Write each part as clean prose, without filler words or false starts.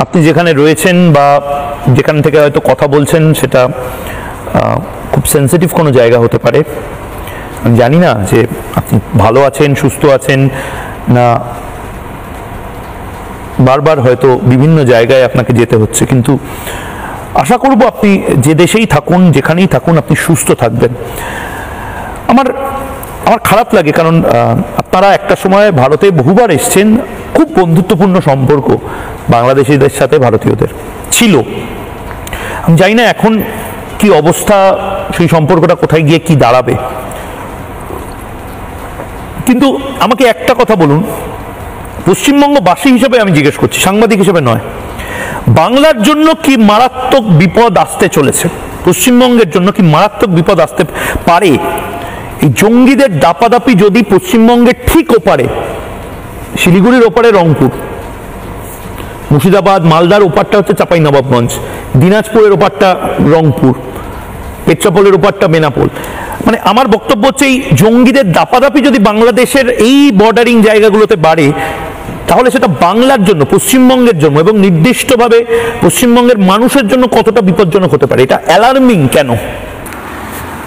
আপনি যেখানে রয়েছেন বা যেখান থেকে হয়তো কথা বলছেন সেটা খুব সেন্সিটিভ কোনো জায়গা হতে পারে। আমি জানি না যে আপনি ভালো আছেন, সুস্থ আছেন না, বারবার হয়তো বিভিন্ন জায়গায় আপনাকে যেতে হচ্ছে, কিন্তু আশা করব আপনি যে দেশেই থাকুন, যেখানেই থাকুন, আপনি সুস্থ থাকবেন। আমার খারাপ লাগে, কারণ আপনারা একটা সময় ভারতে বহুবার এসছেন, খুব বন্ধুত্বপূর্ণ সম্পর্ক বাংলাদেশিদের সাথে ভারতীয়দের ছিল। আমি জানি না এখন কি অবস্থা, সেই সম্পর্কটা কোথায় গিয়ে কি দাঁড়াবে। কিন্তু আমাকে একটা কথা বলুন, পশ্চিমবঙ্গবাসী হিসেবে আমি জিজ্ঞেস করছি, সাংবাদিক হিসেবে নয়, বাংলার জন্য কি মারাত্মক বিপদ আসতে চলেছে? পশ্চিমবঙ্গের জন্য কি মারাত্মক বিপদ আসতে পারে? এই জঙ্গিদের দাপাদাপি যদি পশ্চিমবঙ্গের ঠিক ওপারে, শিলিগুড়ির ওপারে রংপুর, মুর্শিদাবাদ মালদার ওপারটা হচ্ছে চাঁপাইনবাবগঞ্জ, দিনাজপুরের ওপারটা রংপুর, পেট্রাপোলের ওপারটা বেনাপোল, মানে আমার বক্তব্য হচ্ছে এই জঙ্গিদের দাপাদাপি যদি বাংলাদেশের এই বর্ডারিং জায়গাগুলোতে বাড়ে, তাহলে সেটা বাংলার জন্য, পশ্চিমবঙ্গের জন্য এবং নির্দিষ্টভাবে পশ্চিমবঙ্গের মানুষের জন্য কতটা বিপজ্জনক হতে পারে? এটা অ্যালার্মিং কেন?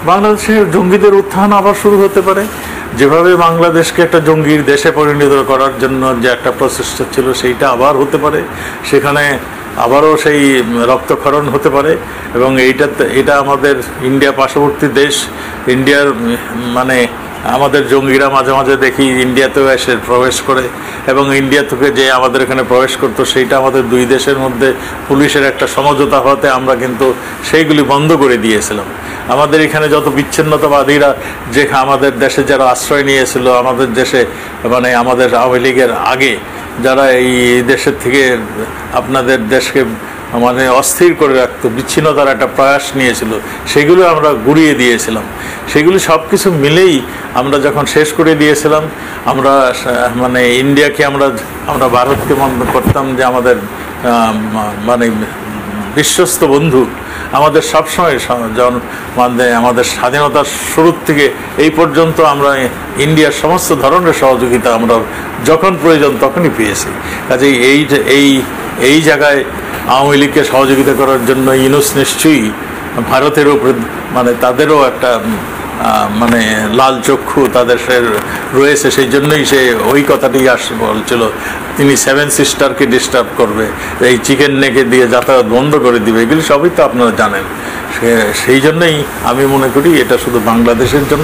বাংলাদেশের জঙ্গিদের উত্থান আবার শুরু হতে পারে। যেভাবে বাংলাদেশকে একটা জঙ্গির দেশে পরিণত করার জন্য যে একটা প্রচেষ্টা ছিল, সেইটা আবার হতে পারে। সেখানে আবারও সেই রক্তক্ষরণ হতে পারে। এবং এটা আমাদের ইন্ডিয়া পার্শ্ববর্তী দেশ, ইন্ডিয়ার মানে আমাদের জঙ্গিরা মাঝে মাঝে দেখি ইন্ডিয়াতেও এসে প্রবেশ করে, এবং ইন্ডিয়া থেকে যে আমাদের এখানে প্রবেশ করতো, সেইটা আমাদের দুই দেশের মধ্যে পুলিশের একটা সমঝোতা হতে আমরা কিন্তু সেইগুলি বন্ধ করে দিয়েছিলাম। আমাদের এখানে যত বিচ্ছিন্নতাবাদীরা যে আমাদের দেশে যারা আশ্রয় নিয়েছিল, আমাদের দেশে মানে আমাদের আওয়ামী লীগের আগে যারা এই দেশের থেকে আপনাদের দেশকে মানে অস্থির করে রাখতো, বিচ্ছিন্নতার একটা প্রয়াস নিয়েছিল, সেগুলো আমরা গুড়িয়ে দিয়েছিলাম। সেগুলি সব কিছু মিলেই আমরা যখন শেষ করে দিয়েছিলাম, আমরা মানে ইন্ডিয়াকে আমরা ভারতকে মনে করতাম যে আমাদের মানে বিশ্বস্ত বন্ধু। আমাদের সবসময় মানে আমাদের স্বাধীনতার শুরুর থেকে এই পর্যন্ত আমরা ইন্ডিয়ার সমস্ত ধরনের সহযোগিতা আমরা যখন প্রয়োজন তখনই পেয়েছি। কাজেই এই জায়গায় আওয়ামী লীগকে সহযোগিতা করার জন্য ইউনূস নিশ্চয়ই ভারতের উপরে মানে তাদেরও একটা মানে লাল চক্ষু তাদের রয়েছে। সেই জন্যই সে ওই কথাটাই বলছিল, তিনি 7 সিস্টারকে ডিস্টার্ব করবে, এই চিকেন নেকে দিয়ে যাতায়াত বন্ধ করে দিবে, এগুলি সবই তো আপনারা জানেন। সেই জন্যই আমি মনে করি এটা শুধু বাংলাদেশের জন্য